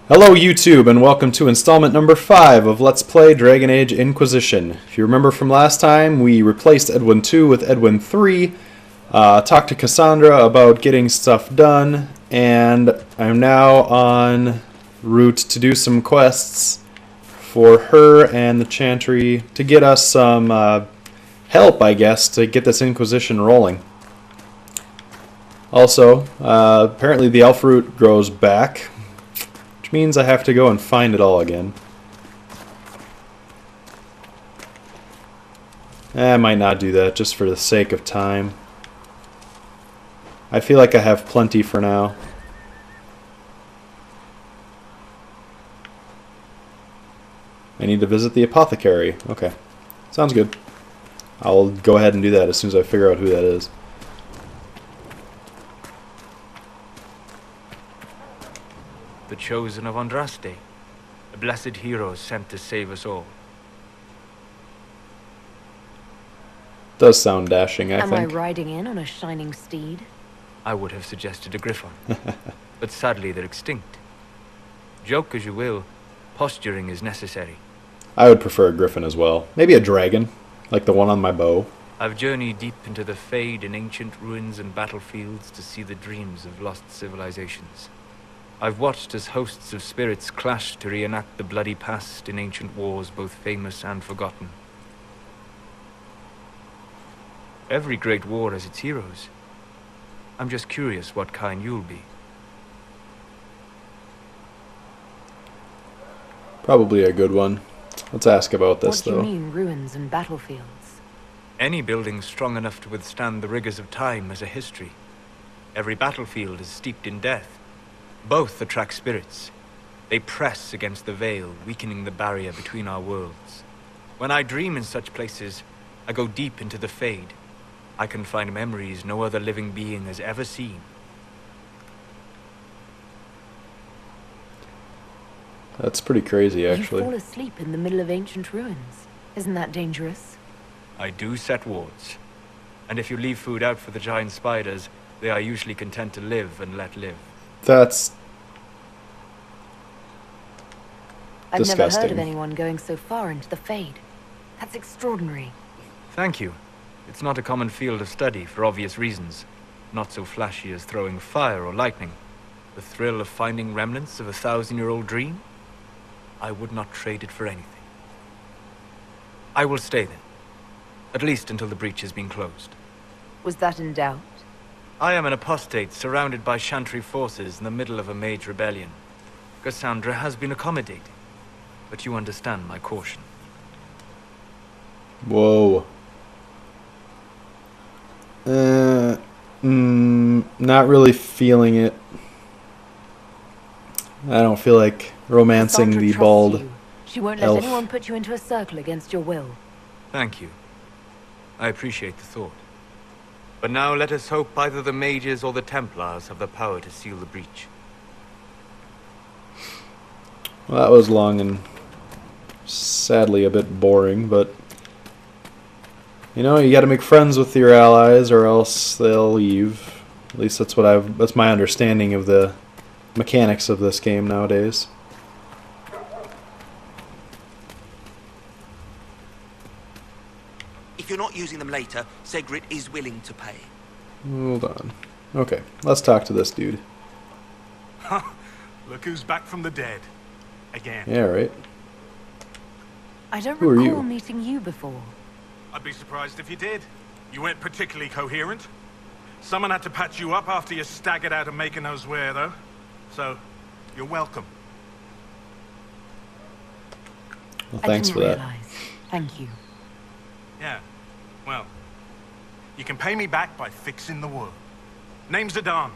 Hello YouTube and welcome to installment number 5 of Let's Play Dragon Age Inquisition. If you remember from last time, we replaced Edwin 2 with Edwin 3, talked to Cassandra about getting stuff done, and I'm now on route to do some quests for her and the Chantry to get us some help, I guess, to get this Inquisition rolling. Also, apparently the elf root grows back, means I have to go and find it all again. I might not do that just for the sake of time. I feel like I have plenty for now. I need to visit the apothecary. Okay. Sounds good. I'll go ahead and do that as soon as I figure out who that is. The chosen of Andraste, a blessed hero sent to save us all. Does sound dashing, I think. Am I riding in on a shining steed? I would have suggested a griffon, but sadly they're extinct. Joke as you will, posturing is necessary. I would prefer a griffin as well. Maybe a dragon, like the one on my bow. I've journeyed deep into the Fade in ancient ruins and battlefields to see the dreams of lost civilizations. I've watched as hosts of spirits clash to reenact the bloody past in ancient wars both famous and forgotten. Every great war has its heroes. I'm just curious what kind you'll be. Probably a good one. Let's ask about this, though. What do you mean, ruins and battlefields? Any building strong enough to withstand the rigors of time has a history. Every battlefield is steeped in death. Both attract spirits. They press against the veil, weakening the barrier between our worlds. When I dream in such places, I go deep into the Fade. I can find memories no other living being has ever seen. That's pretty crazy, actually. You fall asleep in the middle of ancient ruins. Isn't that dangerous? I do set wards. And if you leave food out for the giant spiders, they are usually content to live and let live. That's I've disgusting. never heard of anyone going so far into the Fade. That's extraordinary. Thank you. It's not a common field of study for obvious reasons. Not so flashy as throwing fire or lightning. The thrill of finding remnants of a 1,000-year-old dream? I would not trade it for anything. I will stay then. At least until the breach has been closed. Was that in doubt? I am an apostate surrounded by Chantry forces in the middle of a mage rebellion. Cassandra has been accommodating, but you understand my caution. Whoa. Not really feeling it. I don't feel like romancing Cassandra the trusts bald you. She won't elf. let anyone put you into a circle against your will. Thank you. I appreciate the thought. But now let us hope either the mages or the Templars have the power to seal the breach. Well, that was long and sadly a bit boring, but you know, you got to make friends with your allies or else they'll leave. At least that's my understanding of the mechanics of this game nowadays. If you're not using them later, Segrit is willing to pay. Hold on. Okay, let's talk to this dude. Look who's back from the dead. Again. Yeah, right. I don't Who are recall you? meeting you before. I'd be surprised if you did. You weren't particularly coherent. Someone had to patch you up after you staggered out of making those wear, though. So, you're welcome. Well, I thanks didn't for that. realize. Thank you. Yeah, well, you can pay me back by fixing the wood. Name's Adan.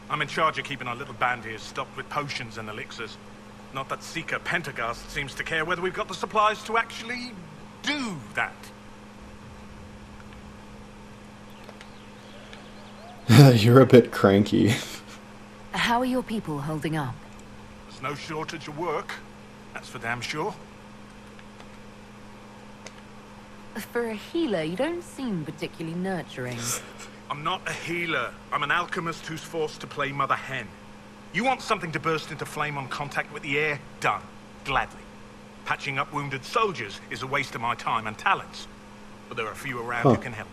I'm in charge of keeping our little band here stocked with potions and elixirs. Not that Seeker Pentagast seems to care whether we've got the supplies to actually do that. You're a bit cranky. How are your people holding up? There's no shortage of work. That's for damn sure. For a healer, you don't seem particularly nurturing. I'm not a healer. I'm an alchemist who's forced to play Mother Hen. You want something to burst into flame on contact with the air? Done. Gladly. Patching up wounded soldiers is a waste of my time and talents. But there are a few around who can help.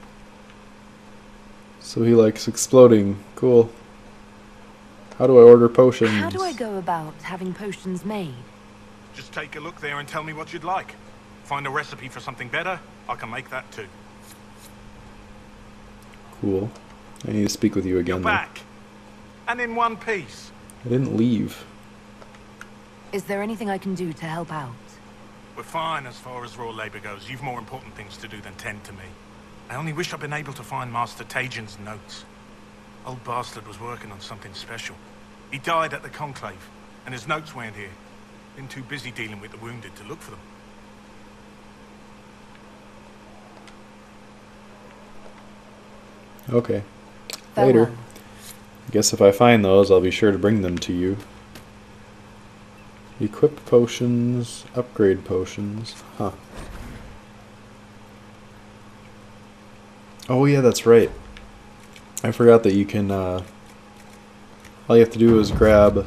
So he likes exploding. Cool. How do I order potions? How do I go about having potions made? Just take a look there and tell me what you'd like. Find a recipe for something better, I can make that too. Cool. I need to speak with you again. You're back. And in one piece. I didn't leave. Is there anything I can do to help out? We're fine as far as raw labor goes. You've more important things to do than tend to me. I only wish I'd been able to find Master Tajin's notes. Old bastard was working on something special. He died at the Conclave, and his notes weren't here. Been too busy dealing with the wounded to look for them. Okay. Farewell. Later. I guess if I find those, I'll be sure to bring them to you. Equip potions, upgrade potions. Huh. Oh yeah, that's right. I forgot that you can, all you have to do is grab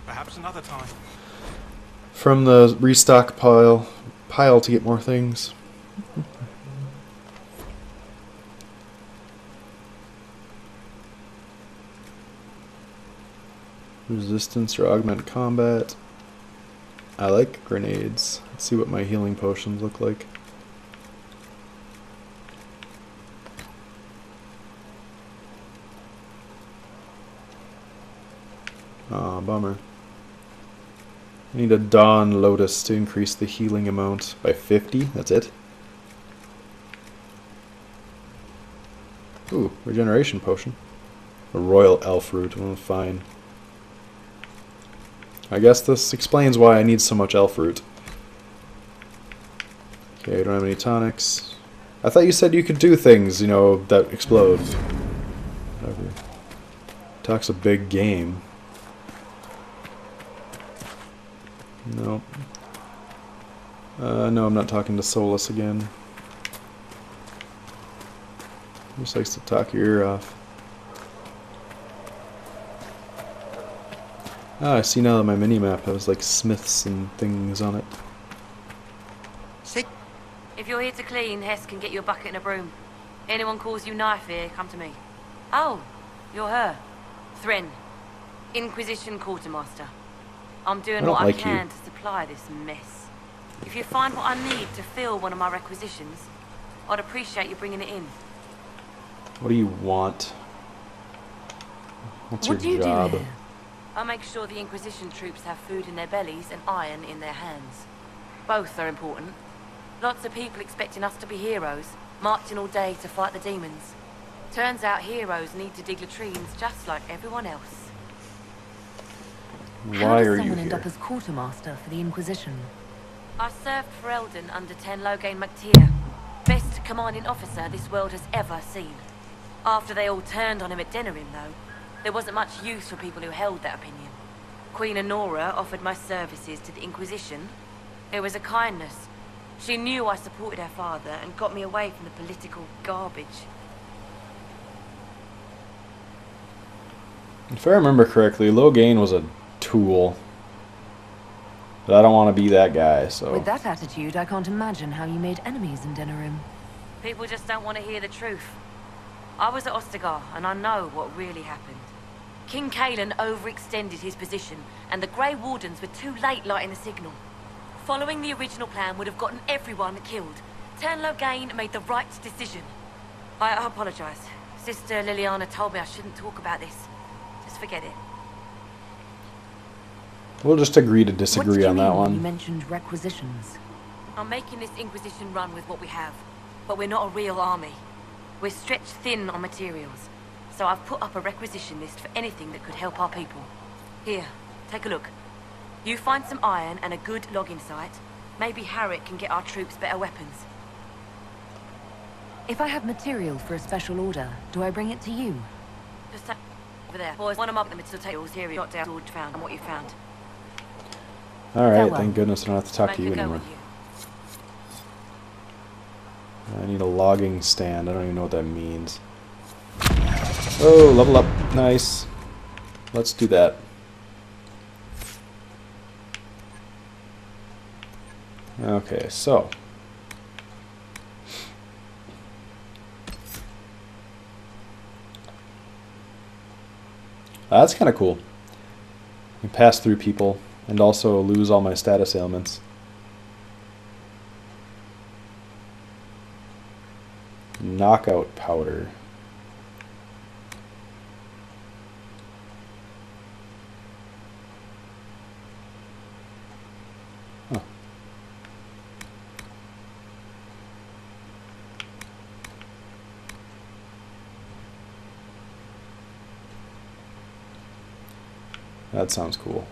Perhaps another time. from the restock pile to get more things. Resistance or augment combat. I like grenades. Let's see what my healing potions look like. Aw, bummer. I need a Dawn Lotus to increase the healing amount by 50. That's it. Ooh, regeneration potion. A Royal Elf Root. Oh, fine. I guess this explains why I need so much Elf Root. Okay, I don't have any tonics. I thought you said you could do things, you know, that explode. Whatever. Talk's a big game. No. No, I'm not talking to Solus again. He just likes to talk your ear off. Ah, I see now that my mini-map has like smiths and things on it. If you're here to clean, Hess can get you a bucket and a broom. Anyone calls you knife here, come to me. Oh, you're her. Thren, Inquisition Quartermaster. I'm doing what I can to supply this mess. If you find what I need to fill one of my requisitions, I'd appreciate you bringing it in. What do you want? What's your job? Do here? I make sure the Inquisition troops have food in their bellies and iron in their hands. Both are important. Lots of people expecting us to be heroes, marching all day to fight the demons. Turns out heroes need to dig latrines just like everyone else. Why How does are you someone end here? up as quartermaster for the Inquisition? I served for Eldon under Tenlogain MacTier. Best commanding officer this world has ever seen. After they all turned on him at Denerim, though, there wasn't much use for people who held that opinion. Queen Honora offered my services to the Inquisition. It was a kindness. She knew I supported her father and got me away from the political garbage. If I remember correctly, Logain was a tool. But I don't want to be that guy, so... With that attitude, I can't imagine how you made enemies in Denerim. People just don't want to hear the truth. I was at Ostagar, and I know what really happened. King Kalen overextended his position, and the Grey Wardens were too late lighting the signal. Following the original plan would have gotten everyone killed. Tenlogain made the right decision. I apologize. Sister Liliana told me I shouldn't talk about this. Just forget it. We'll just agree to What disagree did you on that mean when you one. mentioned requisitions? I'm making this Inquisition run with what we have, but we're not a real army. We're stretched thin on materials, so I've put up a requisition list for anything that could help our people. Here, take a look. You find some iron and a good logging site. Maybe Harriet can get our troops better weapons. If I have material for a special order, do I bring it to you? Just over there. Boys, one of my materials here. You got down George found and what you found. Alright, Farewell. thank goodness I don't have to talk Make to you a go anymore. with you. I need a logging stand. I don't even know what that means. Oh, level up. Nice. Let's do that. Okay, so that's kind of cool. I can pass through people and also lose all my status ailments. Knockout powder. Huh. That sounds cool.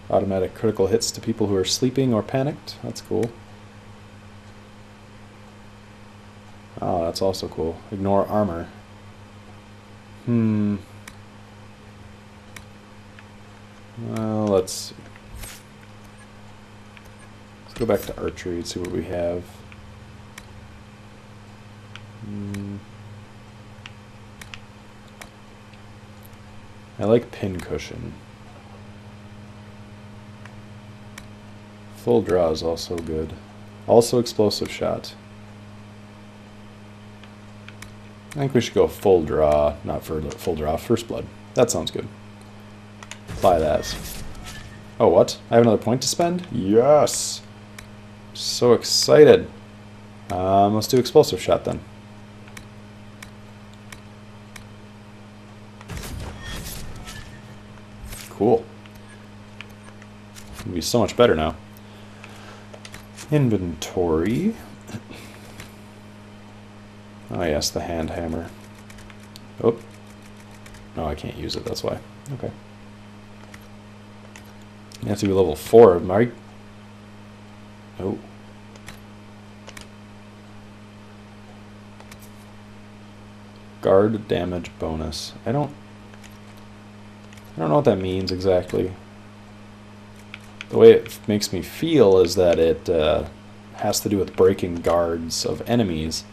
Automatic critical hits to people who are sleeping or panicked. That's cool. Oh, that's also cool. Ignore armor. Well, let's see. Let's go back to archery and see what we have. I like pincushion. Full draw is also good. Also explosive shot. I think we should go full draw, not for full draw, first blood. That sounds good. Apply that. Oh, what? I have another point to spend? Yes! So excited. Let's do explosive shot then. Cool. It'll be so much better now. Inventory. Oh yes, the hand hammer. Oh. No, I can't use it, that's why. Okay. You have to be level 4, Mike. Oh. Guard damage bonus. I don't know what that means exactly. The way it makes me feel is that it has to do with breaking guards of enemies.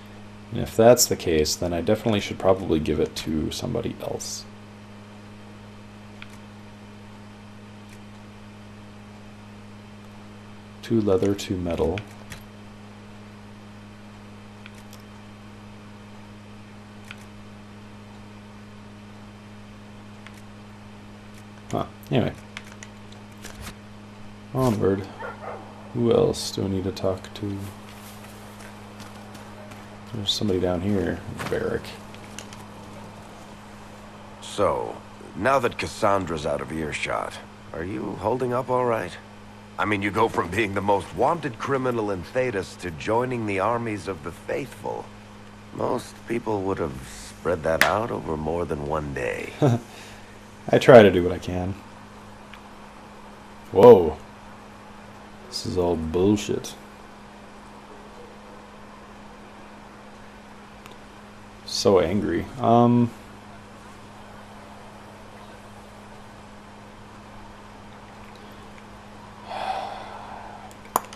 And if that's the case, then I definitely should probably give it to somebody else. Two leather, two metal. Huh. Anyway. Onward. Who else do I need to talk to? There's somebody down here. Varric. So, now that Cassandra's out of earshot, are you holding up all right? I mean, you go from being the most wanted criminal in Thedas to joining the armies of the faithful. Most people would have spread that out over more than one day. I try to do what I can. Whoa. This is all bullshit. So angry.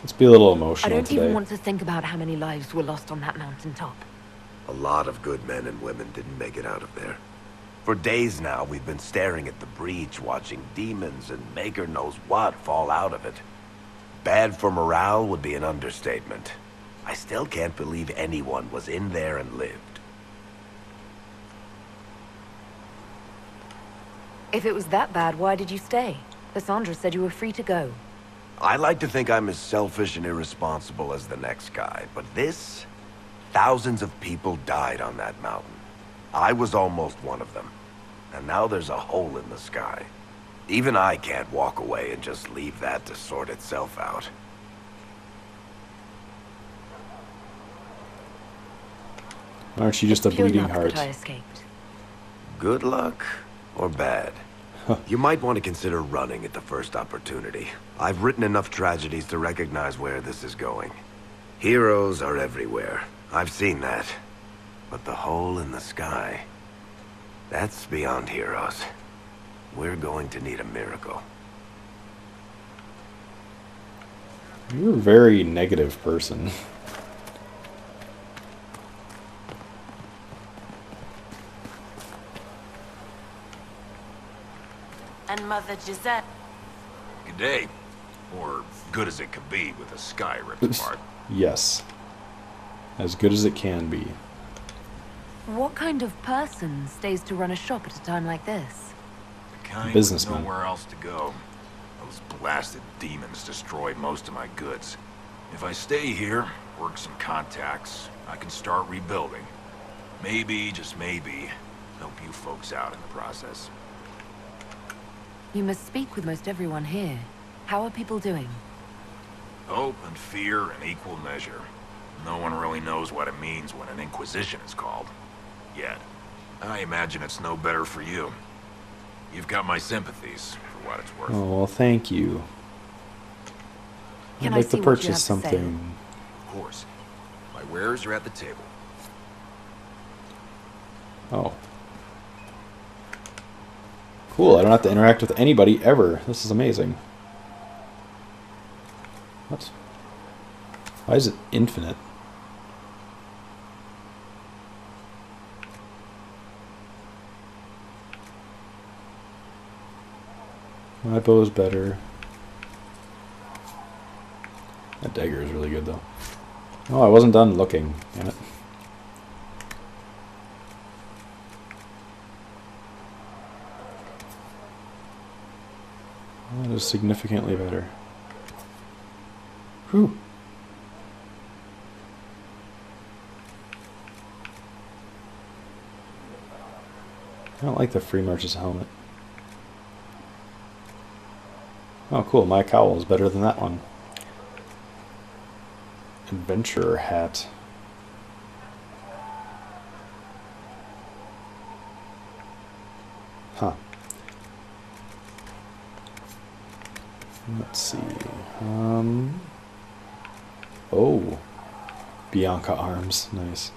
Let's be a little emotional I don't today. even want to think about how many lives were lost on that mountaintop. A lot of good men and women didn't make it out of there. For days now, we've been staring at the breach, watching demons and maker knows what fall out of it. Bad for morale would be an understatement. I still can't believe anyone was in there and lived. If it was that bad, why did you stay? Cassandra said you were free to go. I like to think I'm as selfish and irresponsible as the next guy, but this... Thousands of people died on that mountain. I was almost one of them. And now there's a hole in the sky. Even I can't walk away and just leave that to sort itself out. Aren't you just a It's pure bleeding luck heart? that I escaped. Good luck or bad? You might want to consider running at the first opportunity. I've written enough tragedies to recognize where this is going. Heroes are everywhere. I've seen that. But the hole in the sky... that's beyond heroes. We're going to need a miracle. You're a very negative person. And Mother Giselle. Good day. Or good as it could be with the sky ripped apart. Yes. As good as it can be. What kind of person stays to run a shop at a time like this? The kind Businessman. with nowhere else to go. Those blasted demons destroyed most of my goods. If I stay here, work some contacts, I can start rebuilding. Maybe, just maybe, help you folks out in the process. You must speak with most everyone here. How are people doing? Hope and fear in equal measure. No one really knows what it means when an Inquisition is called. Yet. I imagine it's no better for you. You've got my sympathies, for what it's worth. Oh, well, thank you. Can I'd I like see to what you purchase have to say? something. Of course. My wares are at the table. Oh. Cool, I don't have to interact with anybody ever. This is amazing. What? Why is it infinite? My bow's better. That dagger is really good though. Oh, I wasn't done looking. Damn it. That is significantly better. Whew. I don't like the Free March's helmet. Oh, cool. My cowl is better than that one. Adventurer hat. Huh. Let's see. Oh. Bianca arms. Nice.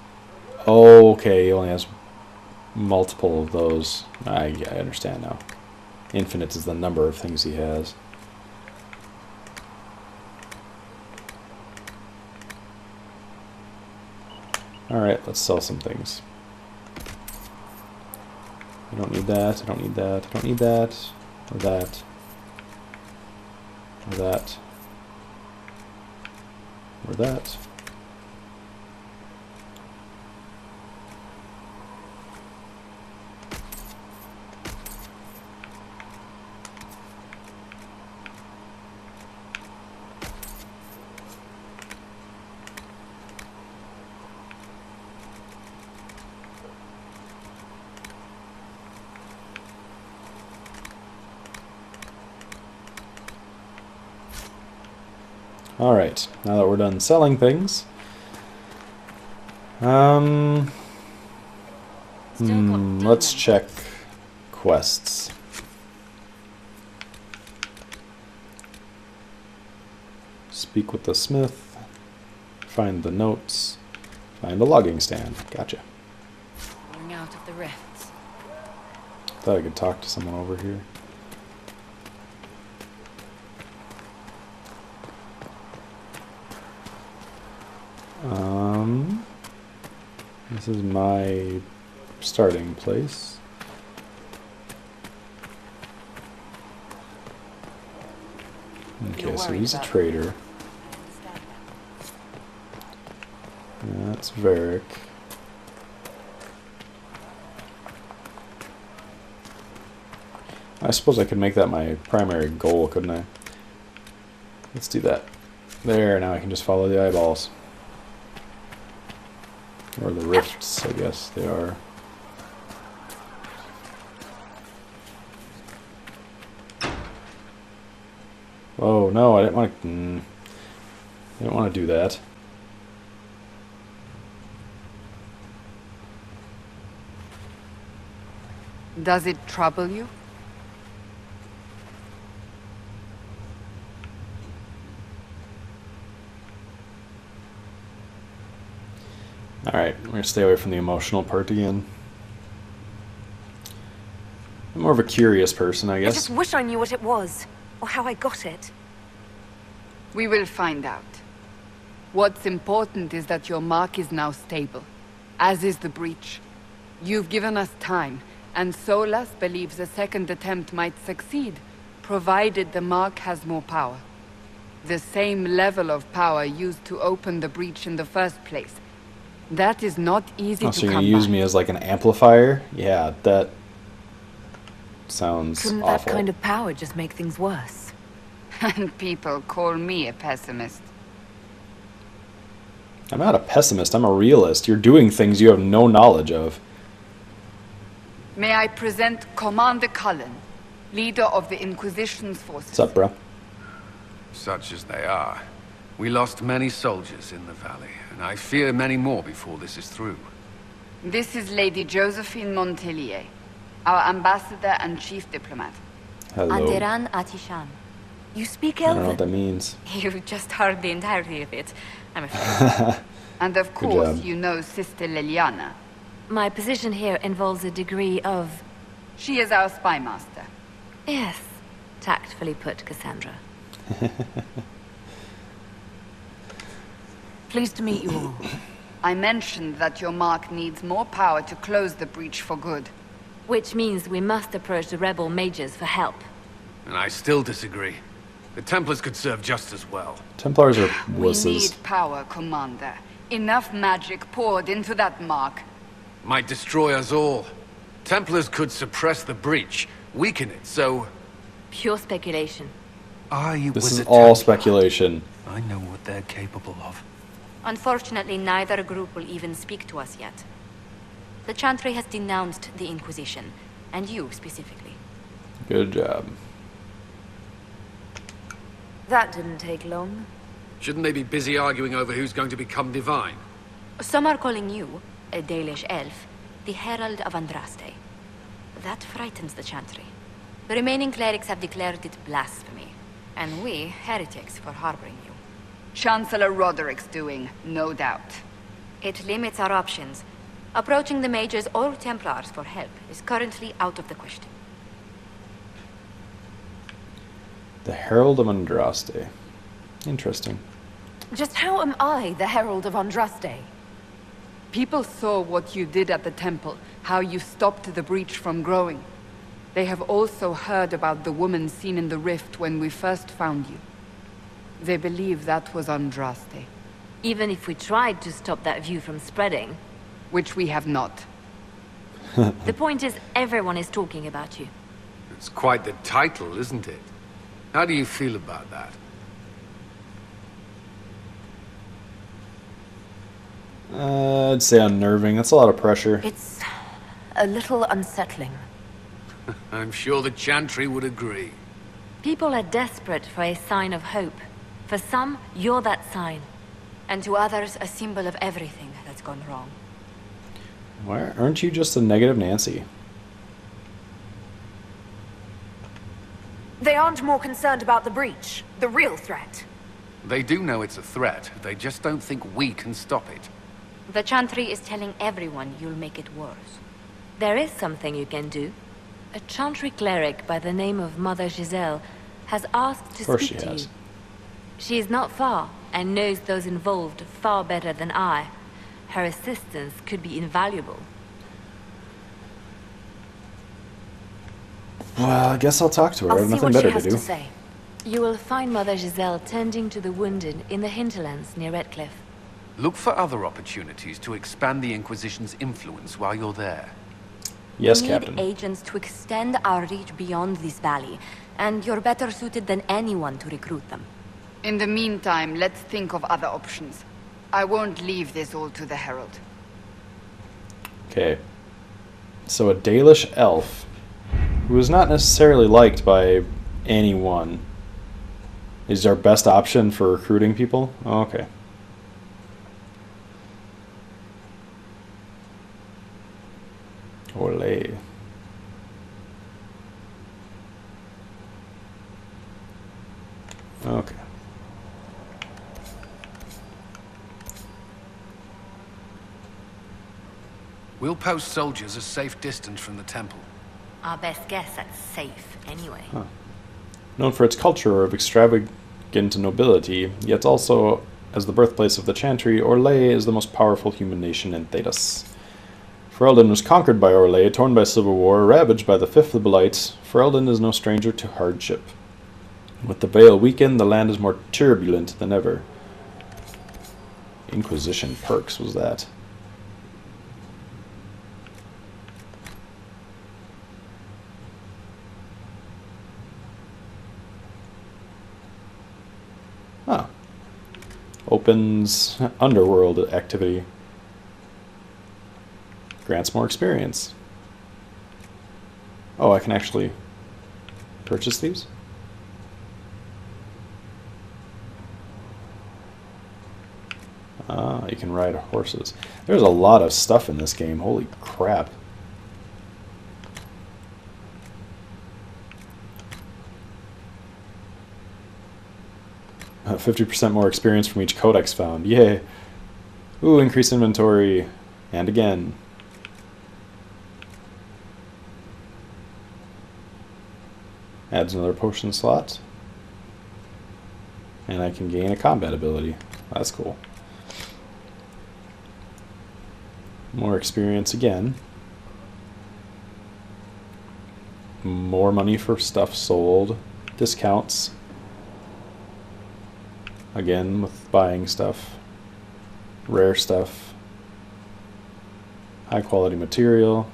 Okay, he only has multiple of those. I understand now. Infinite is the number of things he has. Alright, let's sell some things. I don't need that, I don't need that, I don't need that, or that, or that, or that. Alright, now that we're done selling things, let's check quests. Speak with the smith, find the notes, find a logging stand. Gotcha. Ring out of the rifts. Thought I could talk to someone over here. This is my starting place. Okay, so he's a trader. That's Varric. I suppose I could make that my primary goal, couldn't I? Let's do that. There, now I can just follow the eyeballs. Or the rifts, I guess they are. Oh no, I didn't want to. I didn't want to do that. Does it trouble you? Alright, we're going to stay away from the emotional part again. I'm more of a curious person, I I guess. just wish I knew what it was, or how I got it. We will find out. What's important is that your mark is now stable, as is the breach. You've given us time, and Solas believes a second attempt might succeed. provided the mark has more power. The same level of power used to open the breach in the first place. That is not easy Oh, to so you're come gonna use by. me as like an amplifier? Yeah, that sounds Couldn't awful. that kind of power just make things worse? And people call me a pessimist. I'm not a pessimist, I'm a realist. You're doing things you have no knowledge of. May I present Commander Cullen, leader of the Inquisition's forces. What's up, bro? Such as they are. We lost many soldiers in the valley, and I fear many more before this is through. This is Lady Josephine Montelier, our ambassador and chief diplomat. Hello. Anderan Atishan. You speak I don't know what Elven? that means. You just heard the entirety of it, I'm afraid. And of Good course, job. you know Sister Liliana. My position here involves a degree of... She is our spy master. Yes, tactfully put, Cassandra. Pleased to meet you all. I mentioned that your mark needs more power to close the breach for good. Which means we must approach the rebel mages for help. And I still disagree. The Templars could serve just as well. Templars are We wusses. need power, Commander. Enough magic poured into that mark. Might destroy us all. Templars could suppress the breach, weaken it, so... Pure speculation. I This was is a all Templar. speculation. I know what they're capable of. Unfortunately, neither group will even speak to us yet. The Chantry has denounced the Inquisition, and you specifically. Good job. That didn't take long. Shouldn't they be busy arguing over who's going to become divine? Some are calling you, a Dalish elf, the Herald of Andraste. That frightens the Chantry. The remaining clerics have declared it blasphemy, and we, heretics, for harboring you. Chancellor Roderick's doing, no doubt. It limits our options. Approaching the mages or Templars for help is currently out of the question. The Herald of Andraste. Interesting. Just how am I the Herald of Andraste? People saw what you did at the temple, how you stopped the breach from growing. They have also heard about the woman seen in the rift when we first found you. They believe that was Andraste, Even if we tried to stop that view from spreading, which we have not. the point is everyone is talking about you. It's quite the title, isn't it? How do you feel about that? I'd say unnerving. That's a lot of pressure. It's a little unsettling. I'm sure the Chantry would agree. People are desperate for a sign of hope. For some, you're that sign. And to others, a symbol of everything that's gone wrong. Why aren't you just a negative Nancy? They aren't more concerned about the breach, the real threat. They do know it's a threat, they just don't think we can stop it. The Chantry is telling everyone you'll make it worse. There is something you can do. A Chantry cleric by the name of Mother Giselle has asked to Of course speak she to has. you. She is not far, and knows those involved far better than I. Her assistance could be invaluable. Well, I guess I'll talk to her. I I'll have see nothing what she better has to to do. say. You will find Mother Giselle tending to the wounded in the hinterlands near Redcliffe. Look for other opportunities to expand the Inquisition's influence while you're there. Yes, We Captain. need agents to extend our reach beyond this valley, and you're better suited than anyone to recruit them. In the meantime, let's think of other options. I won't leave this all to the Herald. Okay. So a Dalish elf, who is not necessarily liked by anyone, is our best option for recruiting people? Oh, okay. Olé. Okay. We'll post soldiers a safe distance from the temple. Our best guess at safe, anyway. Known for its culture of extravagant nobility, yet also as the birthplace of the Chantry, Orlais is the most powerful human nation in Thedas. Ferelden was conquered by Orlais, torn by civil war, ravaged by the Fifth of the Blights. Ferelden is no stranger to hardship. With the Veil weakened, the land is more turbulent than ever. Inquisition perks was that. Huh. Opens underworld activity. Grants more experience. Oh, I can actually purchase these? Ah, you can ride horses. There's a lot of stuff in this game. Holy crap. Uh, 50% more experience from each codex found. Yay. Ooh, increased inventory. And again. Adds another potion slot. And I can gain a combat ability. That's cool. More experience again. More money for stuff sold. Discounts. Again, with buying stuff. Rare stuff. High quality material.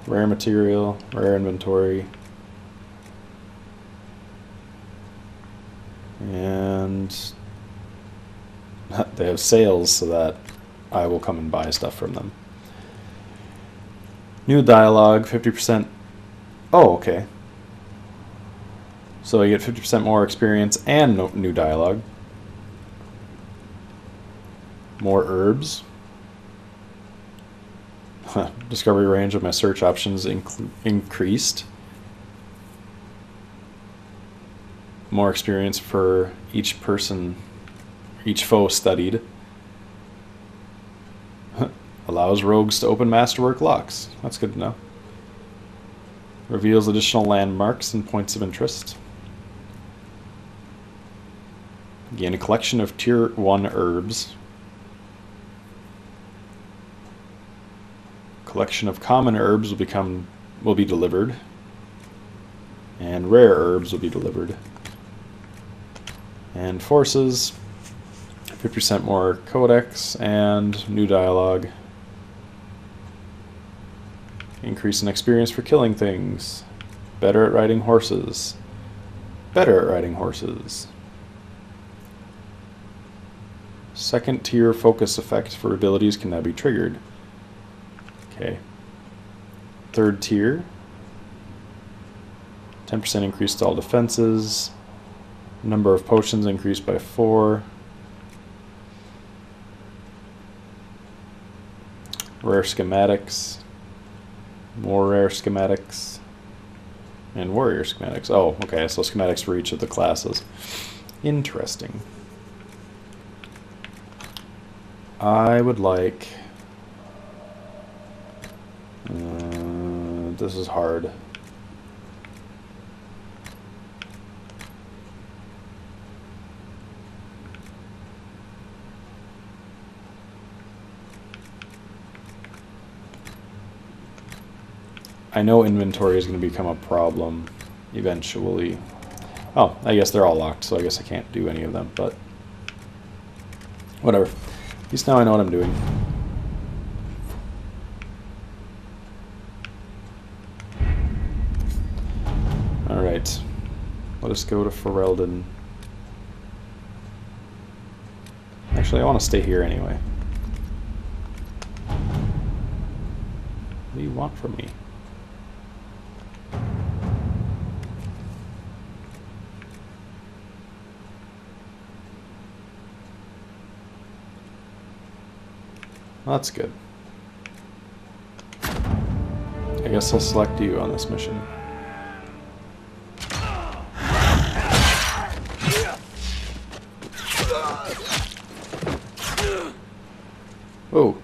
Rare inventory. And they have sales so that I will come and buy stuff from them. New dialogue, 50%. Oh, okay. So you get 50% more experience and new dialogue. More herbs. Discovery range of my search options increased. More experience for each person, each foe studied. Allows rogues to open masterwork locks. That's good to know. Reveals additional landmarks and points of interest. Gain a collection of tier 1 herbs. Collection of common herbs will be delivered. And rare herbs will be delivered. And forces, 50% more codex and new dialogue. Increase in experience for killing things. Better at riding horses. Better at riding horses. Second tier focus effect for abilities can now be triggered. Okay. Third tier. 10% increase to all defenses. Number of potions increased by 4. Rare schematics. More rare schematics. And warrior schematics. Oh, okay, so schematics for each of the classes. Interesting. I would like... this is hard. I know inventory is going to become a problem eventually. Oh, I guess they're all locked, so I guess I can't do any of them, but whatever. At least now I know what I'm doing. Alright. Let us go to Ferelden. Actually, I want to stay here anyway. What do you want from me? That's good. I guess I'll select you on this mission. Oh.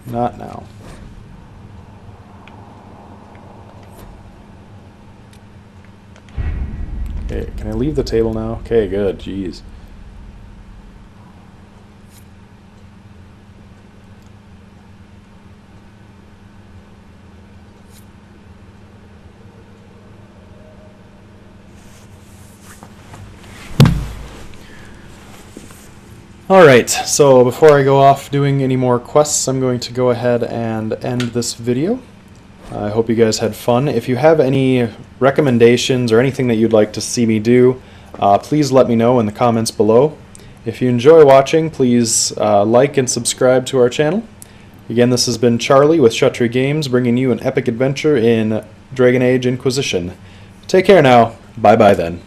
Not now. Okay, can I leave the table now? Okay, good. Jeez. Alright, so before I go off doing any more quests, I'm going to go ahead and end this video. I hope you guys had fun. If you have any recommendations or anything that you'd like to see me do, please let me know in the comments below. If you enjoy watching, please like and subscribe to our channel. Again, this has been Charlie with Kshatriya Games, bringing you an epic adventure in Dragon Age Inquisition. Take care now. Bye-bye then.